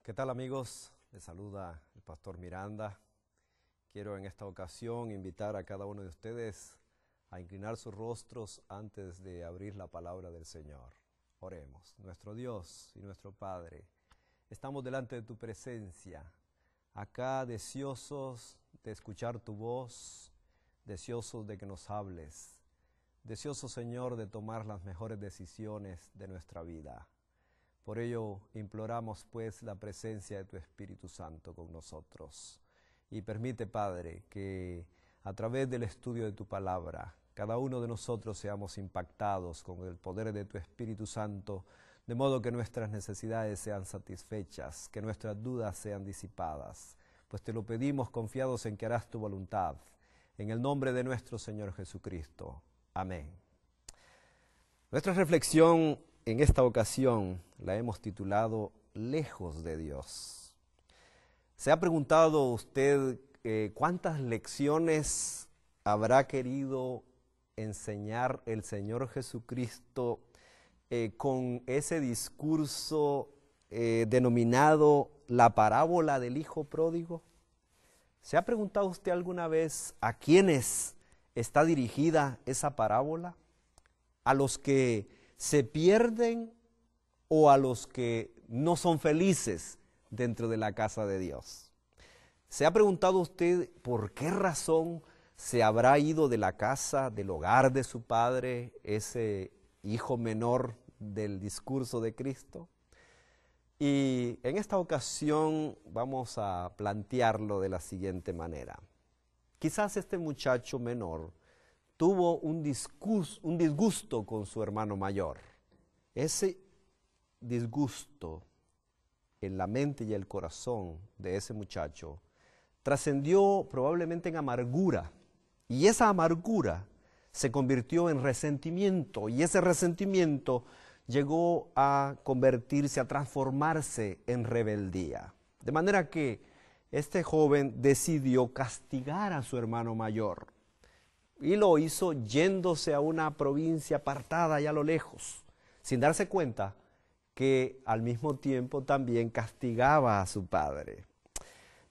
¿Qué tal, amigos? Les saluda el pastor Miranda. Quiero en esta ocasión invitar a cada uno de ustedes a inclinar sus rostros antes de abrir la palabra del Señor. Oremos. Nuestro Dios y nuestro Padre, estamos delante de tu presencia, acá deseosos de escuchar tu voz, deseosos de que nos hables, deseosos, Señor, de tomar las mejores decisiones de nuestra vida. Por ello, imploramos pues la presencia de tu Espíritu Santo con nosotros. Y permite, Padre, que a través del estudio de tu palabra, cada uno de nosotros seamos impactados con el poder de tu Espíritu Santo, de modo que nuestras necesidades sean satisfechas, que nuestras dudas sean disipadas. Pues te lo pedimos confiados en que harás tu voluntad. En el nombre de nuestro Señor Jesucristo. Amén. Nuestra reflexión en esta ocasión la hemos titulado Lejos de Dios. ¿Se ha preguntado usted cuántas lecciones habrá querido enseñar el Señor Jesucristo con ese discurso denominado la parábola del Hijo Pródigo? ¿Se ha preguntado usted alguna vez a quiénes está dirigida esa parábola? ¿A los que se pierden o a los que no son felices dentro de la casa de Dios? ¿Se ha preguntado usted por qué razón se habrá ido de la casa, del hogar de su padre, ese hijo menor del discurso de Cristo? Y en esta ocasión vamos a plantearlo de la siguiente manera. Quizás este muchacho menor tuvo un disgusto con su hermano mayor. Ese disgusto en la mente y el corazón de ese muchacho trascendió probablemente en amargura, y esa amargura se convirtió en resentimiento, y ese resentimiento llegó a convertirse, a transformarse en rebeldía. De manera que este joven decidió castigar a su hermano mayor, y lo hizo yéndose a una provincia apartada allá a lo lejos, sin darse cuenta que al mismo tiempo también castigaba a su padre.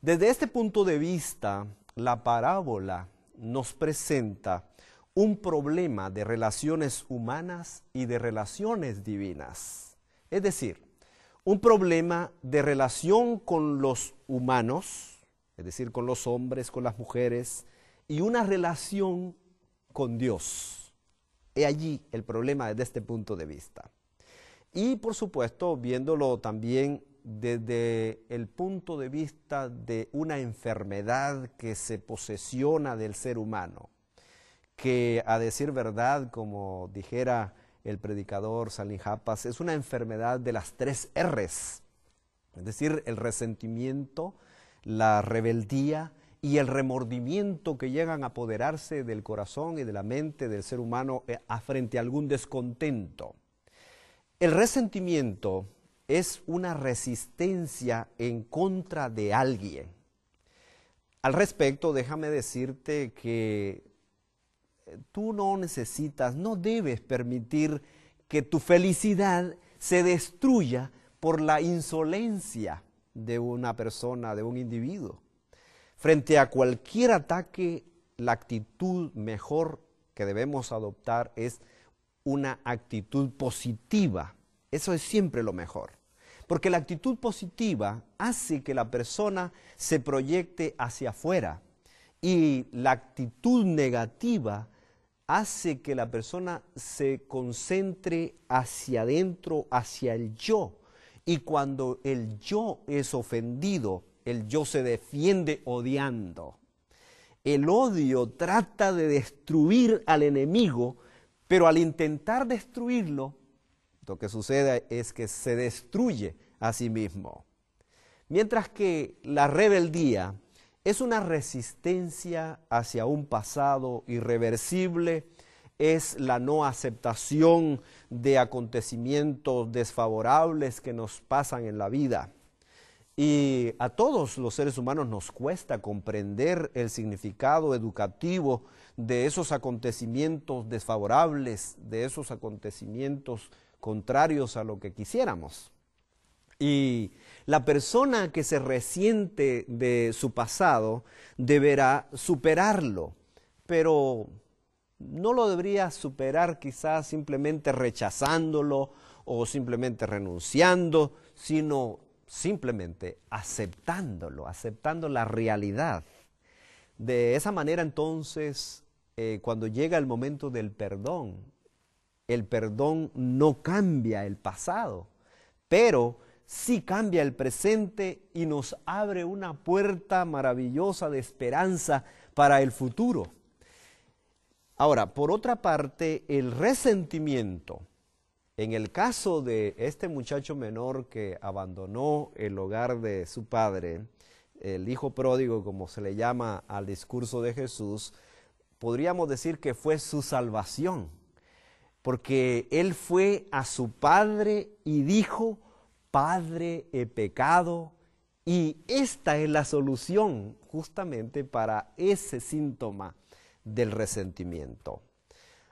Desde este punto de vista, la parábola nos presenta un problema de relaciones humanas y de relaciones divinas. Es decir, un problema de relación con los humanos, es decir, con los hombres, con las mujeres, y una relación con Dios. He allí el problema desde este punto de vista. Y por supuesto, viéndolo también desde el punto de vista de una enfermedad que se posesiona del ser humano, que a decir verdad, como dijera el predicador Salín Japas, es una enfermedad de las 3 R's, es decir, el resentimiento, la rebeldía y el remordimiento que llegan a apoderarse del corazón y de la mente del ser humano frente a algún descontento. El resentimiento es una resistencia en contra de alguien. Al respecto, déjame decirte que tú no necesitas, no debes permitir que tu felicidad se destruya por la insolencia de una persona, de un individuo. Frente a cualquier ataque, la actitud mejor que debemos adoptar es una actitud positiva. Eso es siempre lo mejor. Porque la actitud positiva hace que la persona se proyecte hacia afuera. Y la actitud negativa hace que la persona se concentre hacia adentro, hacia el yo. Y cuando el yo es ofendido, el yo se defiende odiando. El odio trata de destruir al enemigo, pero al intentar destruirlo, lo que sucede es que se destruye a sí mismo. Mientras que la rebeldía es una resistencia hacia un pasado irreversible, es la no aceptación de acontecimientos desfavorables que nos pasan en la vida. Y a todos los seres humanos nos cuesta comprender el significado educativo de esos acontecimientos desfavorables, de esos acontecimientos contrarios a lo que quisiéramos. Y la persona que se resiente de su pasado deberá superarlo, pero no lo debería superar quizás simplemente rechazándolo o simplemente renunciando, sino simplemente aceptándolo, aceptando la realidad. De esa manera entonces, cuando llega el momento del perdón, el perdón no cambia el pasado, pero sí cambia el presente y nos abre una puerta maravillosa de esperanza para el futuro. Ahora, por otra parte, el resentimiento, en el caso de este muchacho menor que abandonó el hogar de su padre, el hijo pródigo, como se le llama al discurso de Jesús, podríamos decir que fue su salvación, porque él fue a su padre y dijo: Padre, he pecado, y esta es la solución justamente para ese síntoma del resentimiento.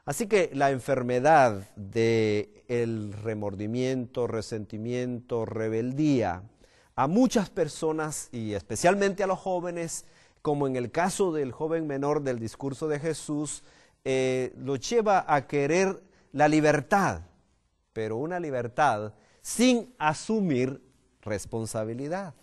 Así que la enfermedad del remordimiento, resentimiento, rebeldía, a muchas personas y especialmente a los jóvenes, como en el caso del joven menor del discurso de Jesús, lo lleva a querer la libertad, pero una libertad sin asumir responsabilidad.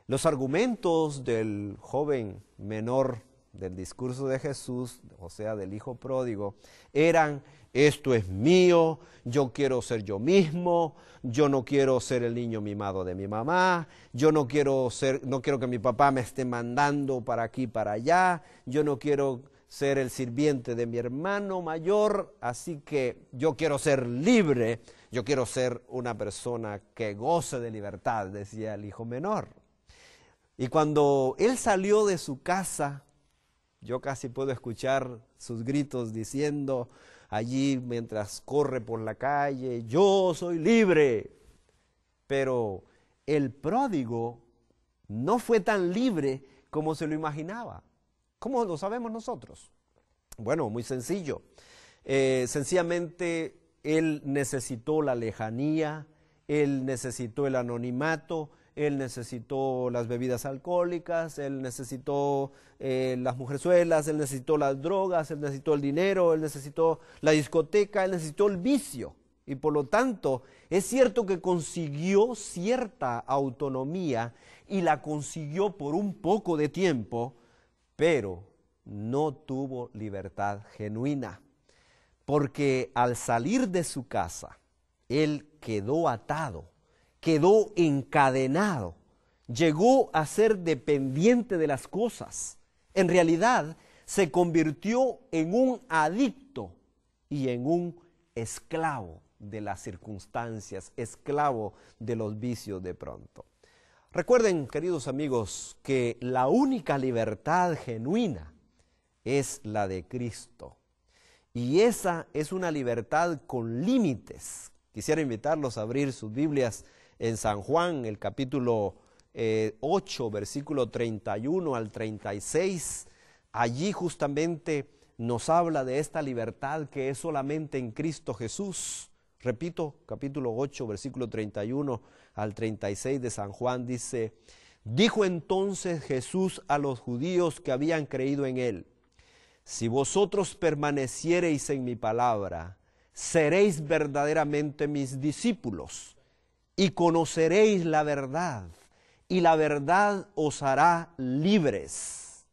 Los argumentos del joven menor del discurso de Jesús, o sea, del hijo pródigo, eran: esto es mío, yo quiero ser yo mismo, yo no quiero ser el niño mimado de mi mamá, yo no quiero que mi papá me esté mandando para aquí, para allá, yo no quiero ser el sirviente de mi hermano mayor, así que yo quiero ser libre, yo quiero ser una persona que goce de libertad, decía el hijo menor. Y cuando él salió de su casa, yo casi puedo escuchar sus gritos diciendo allí mientras corre por la calle: yo soy libre. Pero el pródigo no fue tan libre como se lo imaginaba. ¿Cómo lo sabemos nosotros? Bueno, muy sencillo. Sencillamente él necesitó la lejanía, él necesitó el anonimato, él necesitó las bebidas alcohólicas, él necesitó las mujerzuelas, él necesitó las drogas, él necesitó el dinero, él necesitó la discoteca, él necesitó el vicio. Y por lo tanto, es cierto que consiguió cierta autonomía y la consiguió por un poco de tiempo, pero no tuvo libertad genuina. Porque al salir de su casa, él quedó atado, quedó encadenado, llegó a ser dependiente de las cosas. En realidad, se convirtió en un adicto y en un esclavo de las circunstancias, esclavo de los vicios de pronto. Recuerden, queridos amigos, que la única libertad genuina es la de Cristo. Y esa es una libertad con límites. Quisiera invitarlos a abrir sus Biblias en San Juan, el capítulo 8, versículo 31 al 36. Allí justamente nos habla de esta libertad que es solamente en Cristo Jesús. Repito, capítulo 8, versículo 31 al 36 de San Juan, dice: dijo entonces Jesús a los judíos que habían creído en él: si vosotros permaneciereis en mi palabra, seréis verdaderamente mis discípulos y conoceréis la verdad, y la verdad os hará libres.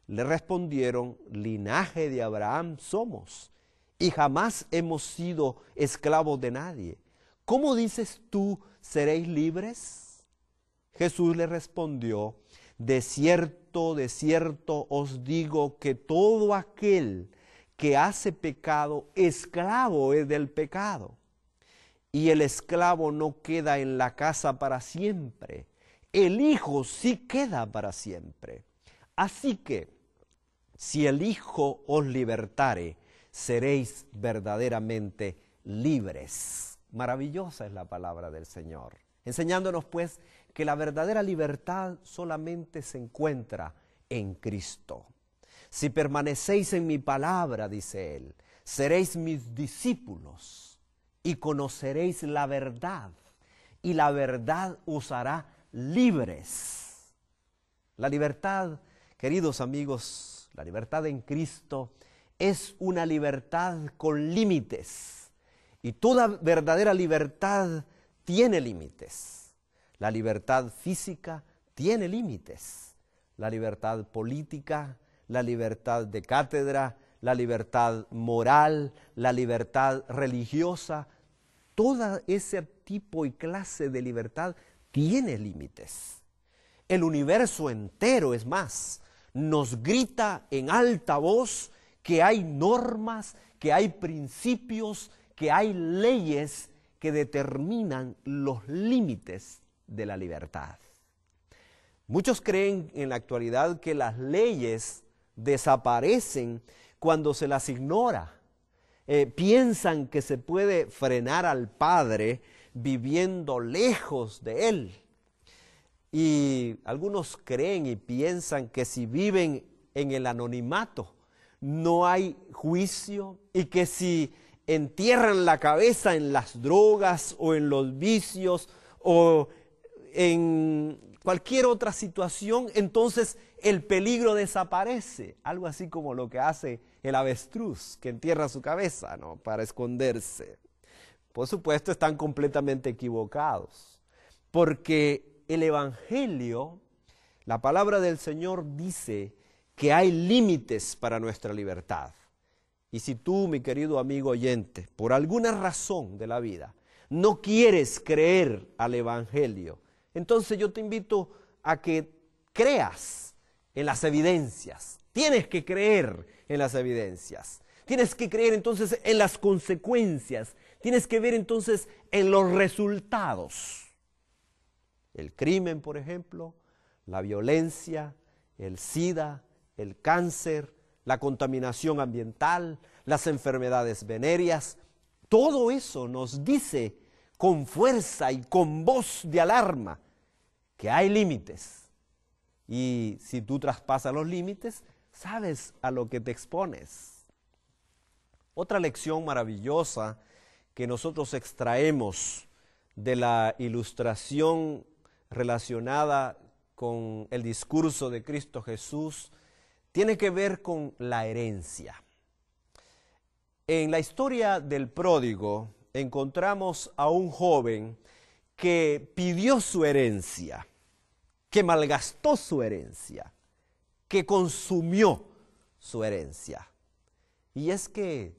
Le respondieron: linaje de Abraham somos, y jamás hemos sido esclavos de nadie. ¿Cómo dices tú, seréis libres? Jesús le respondió: de cierto os digo que todo aquel que hace pecado, esclavo es del pecado. Y el esclavo no queda en la casa para siempre, el Hijo sí queda para siempre. Así que, si el Hijo os libertare, seréis verdaderamente libres. Maravillosa es la palabra del Señor, enseñándonos pues que la verdadera libertad solamente se encuentra en Cristo. Si permanecéis en mi palabra, dice él, seréis mis discípulos y conoceréis la verdad, y la verdad os hará libres. La libertad, queridos amigos, la libertad en Cristo es una libertad con límites. Y toda verdadera libertad tiene límites. La libertad física tiene límites. La libertad política, la libertad de cátedra, la libertad moral, la libertad religiosa, todo ese tipo y clase de libertad tiene límites. El universo entero, es más, nos grita en alta voz que hay normas, que hay principios, que hay leyes que determinan los límites de la libertad. Muchos creen en la actualidad que las leyes desaparecen cuando se las ignora. Piensan que se puede frenar al Padre viviendo lejos de Él. Y algunos creen y piensan que si viven en el anonimato no hay juicio, y que si entierran la cabeza en las drogas o en los vicios o en cualquier otra situación, entonces el peligro desaparece. Algo así como lo que hace el avestruz, que entierra su cabeza, ¿no?, para esconderse. Por supuesto, están completamente equivocados, porque el Evangelio, la palabra del Señor dice que hay límites para nuestra libertad. Y si tú, mi querido amigo oyente, por alguna razón de la vida, no quieres creer al Evangelio, entonces yo te invito a que creas en las evidencias. Tienes que creer en las evidencias. Tienes que creer entonces en las consecuencias. Tienes que ver entonces en los resultados. El crimen, por ejemplo, la violencia, el SIDA, el cáncer, la contaminación ambiental, las enfermedades venéreas, todo eso nos dice con fuerza y con voz de alarma que hay límites. Y si tú traspasas los límites, sabes a lo que te expones. Otra lección maravillosa que nosotros extraemos de la ilustración relacionada con el discurso de Cristo Jesús tiene que ver con la herencia. En la historia del pródigo encontramos a un joven que pidió su herencia, que malgastó su herencia, que consumió su herencia. Y es que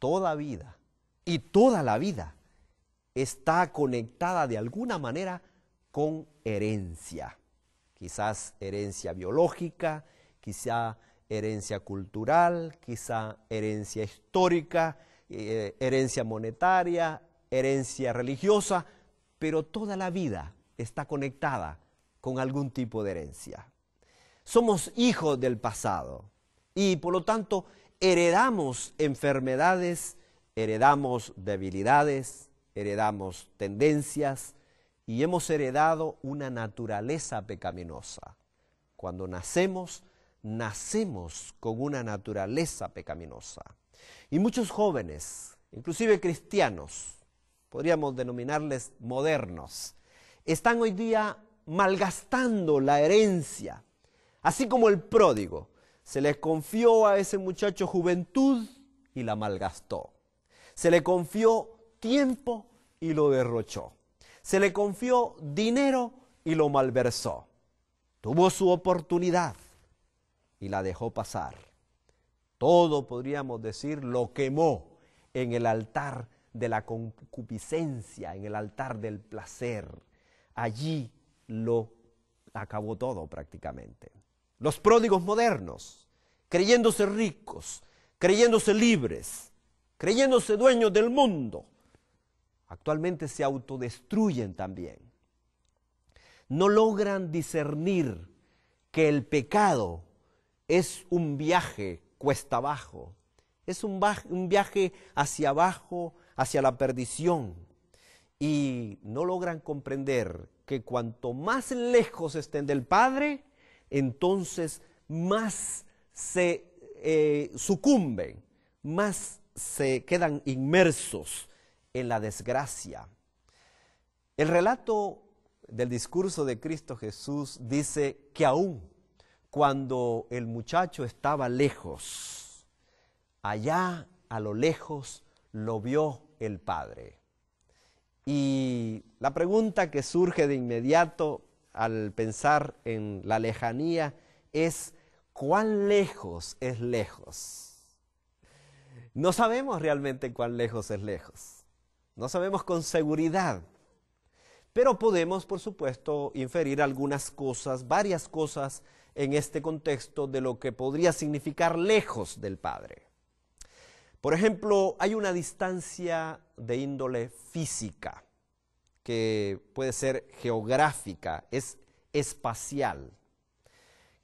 toda vida y toda la vida está conectada de alguna manera con herencia. Quizás herencia biológica, quizá herencia cultural, quizá herencia histórica, herencia monetaria, herencia religiosa, pero toda la vida está conectada con algún tipo de herencia. Somos hijos del pasado y por lo tanto heredamos enfermedades, heredamos debilidades, heredamos tendencias y hemos heredado una naturaleza pecaminosa. Cuando nacemos con una naturaleza pecaminosa. Y muchos jóvenes, inclusive cristianos, podríamos denominarles modernos, están hoy día malgastando la herencia. Así como el pródigo, se les confió a ese muchacho juventud y la malgastó. Se le confió tiempo y lo derrochó. Se le confió dinero y lo malversó. Tuvo su oportunidad y la dejó pasar. Todo, podríamos decir, lo quemó en el altar de la concupiscencia, en el altar del placer. Allí lo acabó todo prácticamente. Los pródigos modernos, creyéndose ricos, creyéndose libres, creyéndose dueños del mundo, actualmente se autodestruyen también. No logran discernir que el pecado es un viaje cuesta abajo, es un viaje hacia abajo, hacia la perdición. Y no logran comprender que cuanto más lejos estén del Padre, entonces más se sucumben, más se quedan inmersos en la desgracia. El relato del discurso de Cristo Jesús dice que aún cuando el muchacho estaba lejos, allá a lo lejos lo vio el Padre. Y la pregunta que surge de inmediato al pensar en la lejanía es: ¿cuán lejos es lejos? No sabemos realmente cuán lejos es lejos. No sabemos con seguridad. Pero podemos, por supuesto, inferir algunas cosas, varias cosas en este contexto de lo que podría significar lejos del Padre. Por ejemplo, hay una distancia de índole física, que puede ser geográfica, es espacial,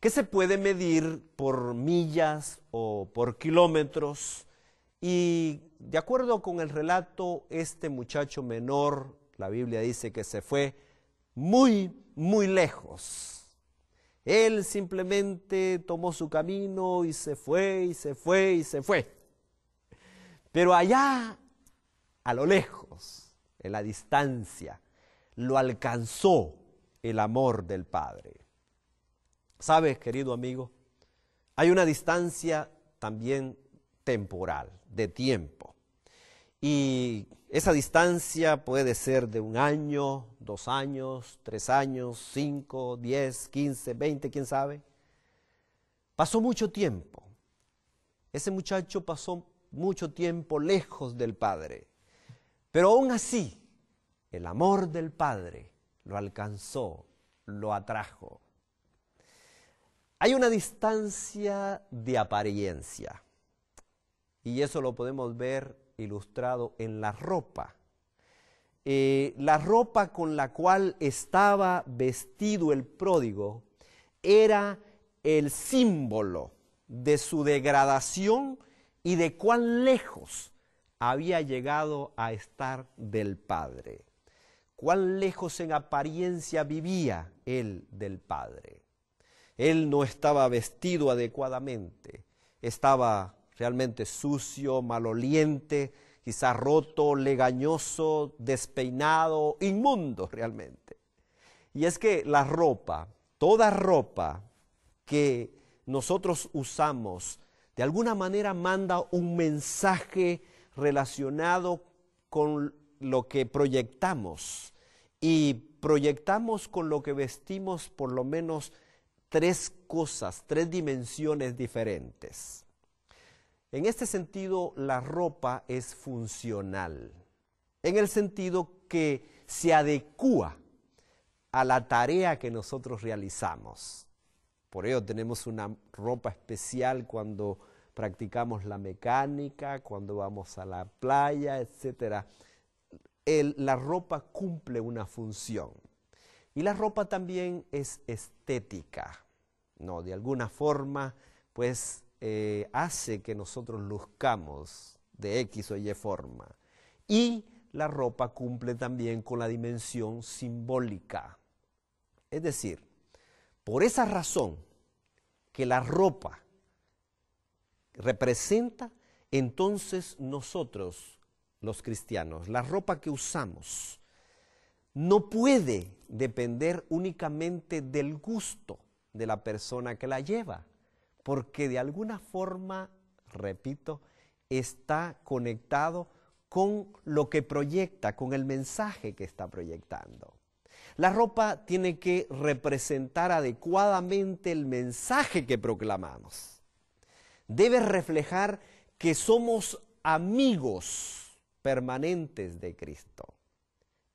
que se puede medir por millas o por kilómetros. Y de acuerdo con el relato, este muchacho menor, la Biblia dice que se fue muy, muy lejos. Él simplemente tomó su camino y se fue, y se fue, y se fue. Pero allá, a lo lejos, en la distancia, lo alcanzó el amor del Padre. ¿Sabes, querido amigo? Hay una distancia también temporal, de tiempo. Y esa distancia puede ser de 1 año, 2 años, 3 años, 5, 10, 15, 20, quién sabe. Pasó mucho tiempo. Ese muchacho pasó mucho tiempo lejos del Padre. Pero aún así, el amor del Padre lo alcanzó, lo atrajo. Hay una distancia de apariencia. Y eso lo podemos ver ilustrado en la ropa. La ropa con la cual estaba vestido el pródigo era el símbolo de su degradación y de cuán lejos había llegado a estar del Padre. Cuán lejos en apariencia vivía él del Padre. Él no estaba vestido adecuadamente, estaba realmente sucio, maloliente, quizás roto, legañoso, despeinado, inmundo realmente. Y es que la ropa, toda ropa que nosotros usamos, de alguna manera manda un mensaje relacionado con lo que proyectamos. Y proyectamos con lo que vestimos por lo menos 3 cosas, 3 dimensiones diferentes. En este sentido, la ropa es funcional, en el sentido que se adecúa a la tarea que nosotros realizamos. Por ello tenemos una ropa especial cuando practicamos la mecánica, cuando vamos a la playa, etc. La ropa cumple una función. Y la ropa también es estética, ¿no? De alguna forma, pues, hace que nosotros luzcamos de X o Y forma. Y la ropa cumple también con la dimensión simbólica. Es decir, por esa razón que la ropa representa, entonces nosotros, los cristianos, la ropa que usamos no puede depender únicamente del gusto de la persona que la lleva, porque de alguna forma, repito, está conectado con lo que proyecta, con el mensaje que está proyectando. La ropa tiene que representar adecuadamente el mensaje que proclamamos. Debe reflejar que somos amigos permanentes de Cristo.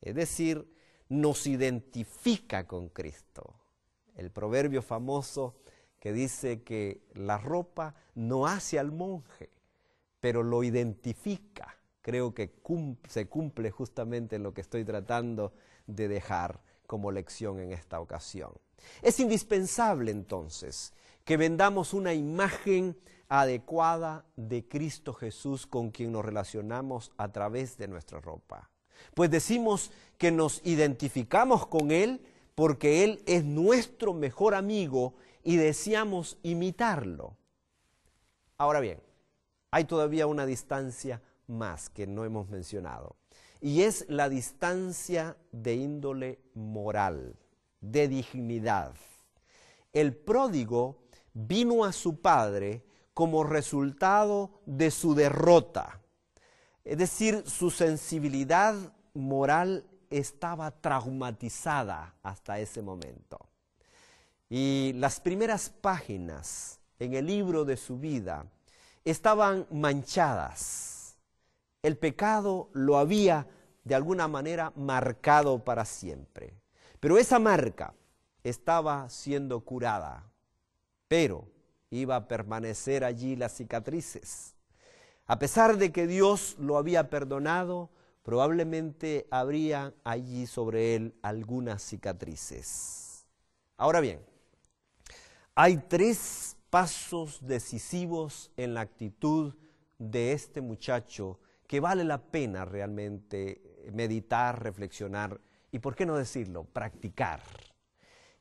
Es decir, nos identifica con Cristo. El proverbio famoso que dice que la ropa no hace al monje, pero lo identifica. Creo que se cumple justamente en lo que estoy tratando de dejar como lección en esta ocasión. Es indispensable entonces que vendamos una imagen adecuada de Cristo Jesús con quien nos relacionamos a través de nuestra ropa. Pues decimos que nos identificamos con Él porque Él es nuestro mejor amigo y deseamos imitarlo. Ahora bien, hay todavía una distancia más que no hemos mencionado. y es la distancia de índole moral, de dignidad. El pródigo vino a su padre como resultado de su derrota. Es decir, su sensibilidad moral estaba traumatizada hasta ese momento. Y las primeras páginas en el libro de su vida estaban manchadas. El pecado lo había de alguna manera marcado para siempre. Pero esa marca estaba siendo curada, pero iba a permanecer allí las cicatrices. A pesar de que Dios lo había perdonado, probablemente habría allí sobre él algunas cicatrices. Ahora bien, hay 3 pasos decisivos en la actitud de este muchacho que vale la pena realmente meditar, reflexionar y, por qué no decirlo, practicar.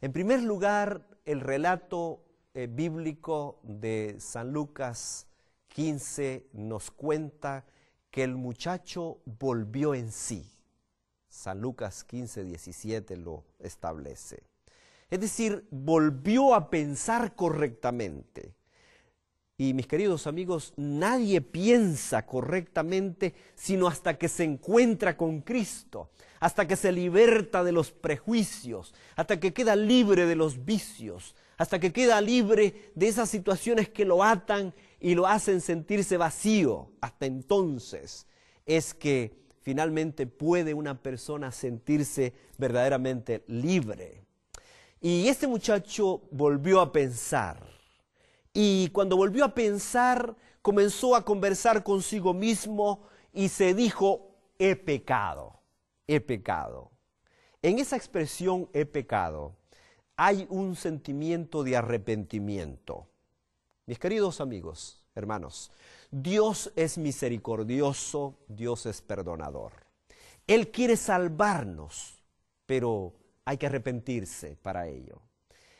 En primer lugar, el relato bíblico de San Lucas 15 nos cuenta que el muchacho volvió en sí. San Lucas 15, 17 lo establece. Es decir, volvió a pensar correctamente. Y mis queridos amigos, nadie piensa correctamente sino hasta que se encuentra con Cristo, hasta que se liberta de los prejuicios, hasta que queda libre de los vicios, hasta que queda libre de esas situaciones que lo atan y lo hacen sentirse vacío. Hasta entonces es que finalmente puede una persona sentirse verdaderamente libre. Y este muchacho volvió a pensar. Y cuando volvió a pensar, comenzó a conversar consigo mismo y se dijo, he pecado, he pecado. En esa expresión, he pecado, hay un sentimiento de arrepentimiento. Mis queridos amigos, hermanos, Dios es misericordioso, Dios es perdonador. Él quiere salvarnos, pero hay que arrepentirse para ello.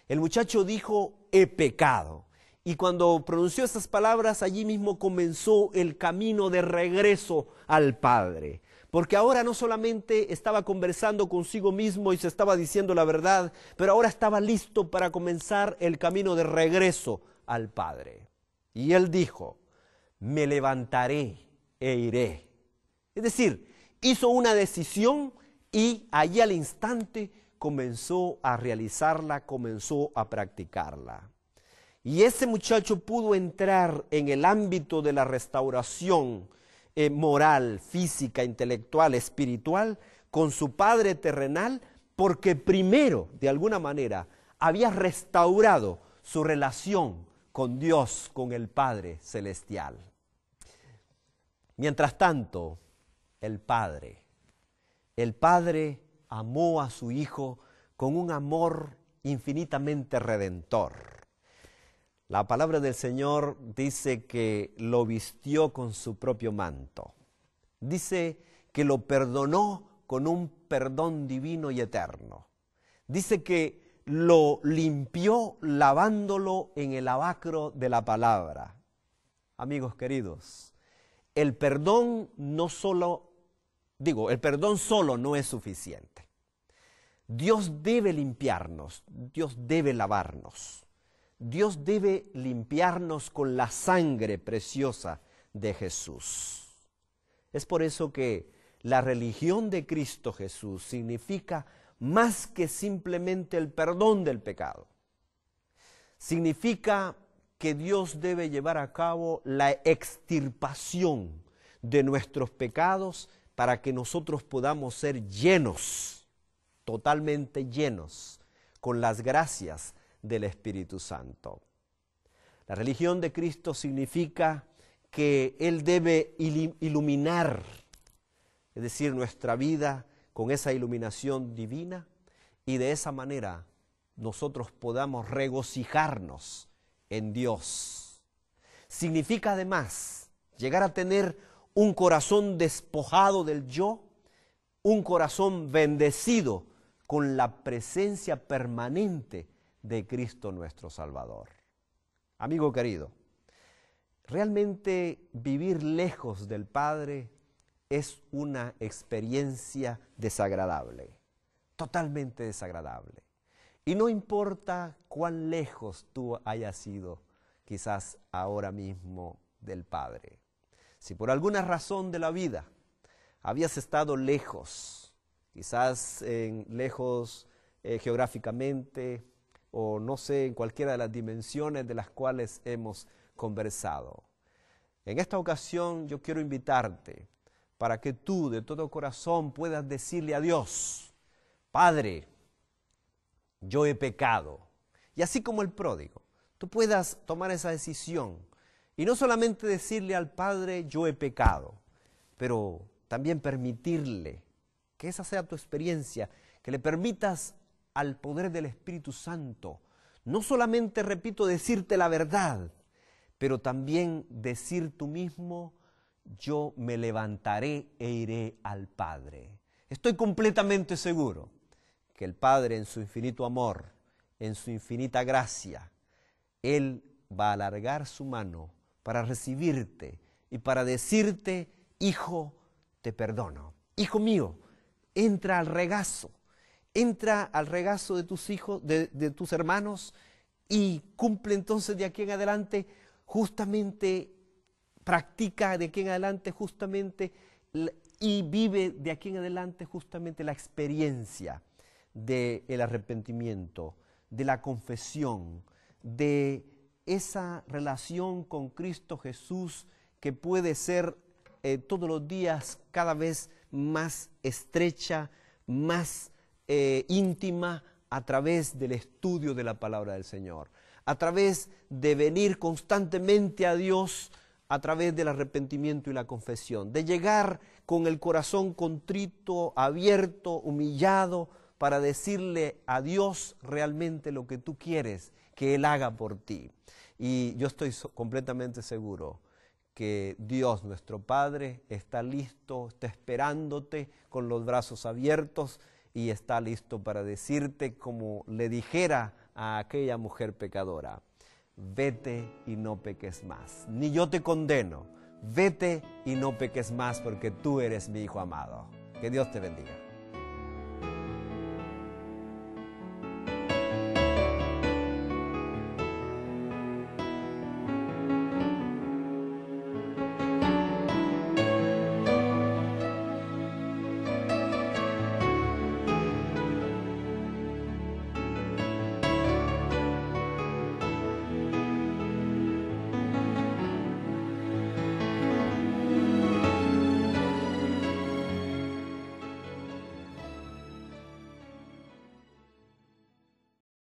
El muchacho dijo, he pecado. Y cuando pronunció esas palabras, allí mismo comenzó el camino de regreso al Padre. Porque ahora no solamente estaba conversando consigo mismo y se estaba diciendo la verdad, pero ahora estaba listo para comenzar el camino de regreso al Padre. Y él dijo, me levantaré e iré. Es decir, hizo una decisión y allí al instante comenzó a realizarla, comenzó a practicarla. Y ese muchacho pudo entrar en el ámbito de la restauración moral, física, intelectual, espiritual, con su padre terrenal, porque primero, de alguna manera, había restaurado su relación con Dios, con el Padre Celestial. Mientras tanto, el Padre amó a su Hijo con un amor infinitamente redentor. La palabra del Señor dice que lo vistió con su propio manto. Dice que lo perdonó con un perdón divino y eterno. Dice que lo limpió lavándolo en el lavacro de la palabra. Amigos queridos, el perdón solo no es suficiente. Dios debe limpiarnos, Dios debe lavarnos. Dios debe limpiarnos con la sangre preciosa de Jesús. Es por eso que la religión de Cristo Jesús significa más que simplemente el perdón del pecado. Significa que Dios debe llevar a cabo la extirpación de nuestros pecados para que nosotros podamos ser llenos, totalmente llenos, con las gracias del Espíritu Santo. La religión de Cristo significa que Él debe iluminar, es decir, nuestra vida con esa iluminación divina, y de esa manera nosotros podamos regocijarnos en Dios. Significa además llegar a tener un corazón despojado del yo, un corazón bendecido con la presencia permanente de Cristo nuestro Salvador. Amigo querido, realmente vivir lejos del Padre es una experiencia desagradable, totalmente desagradable. Y no importa cuán lejos tú hayas ido, quizás ahora mismo, del Padre. Si por alguna razón de la vida habías estado lejos, quizás lejos geográficamente, o no sé, en cualquiera de las dimensiones de las cuales hemos conversado. En esta ocasión yo quiero invitarte para que tú de todo corazón puedas decirle a Dios: Padre, yo he pecado. Y así como el pródigo, tú puedas tomar esa decisión y no solamente decirle al Padre: yo he pecado, pero también permitirle que esa sea tu experiencia, que le permitas al poder del Espíritu Santo, no solamente, repito, decirte la verdad, pero también decir tú mismo: yo me levantaré e iré al Padre. Estoy completamente seguro que el Padre, en su infinito amor, en su infinita gracia, Él va a alargar su mano para recibirte y para decirte: hijo, te perdono. Hijo mío, entra al regazo de tus hijos, de tus hermanos, y cumple entonces de aquí en adelante justamente, practica de aquí en adelante justamente y vive de aquí en adelante justamente la experiencia del arrepentimiento, de la confesión, de esa relación con Cristo Jesús que puede ser todos los días cada vez más estrecha, más íntima, a través del estudio de la palabra del Señor, a través de venir constantemente a Dios, a través del arrepentimiento y la confesión, de llegar con el corazón contrito, abierto, humillado, para decirle a Dios realmente lo que tú quieres que Él haga por ti. Y yo estoy completamente seguro que Dios, nuestro Padre, está listo, está esperándote con los brazos abiertos y está listo para decirte, como le dijera a aquella mujer pecadora: vete y no peques más, ni yo te condeno, vete y no peques más, porque tú eres mi hijo amado. Que Dios te bendiga.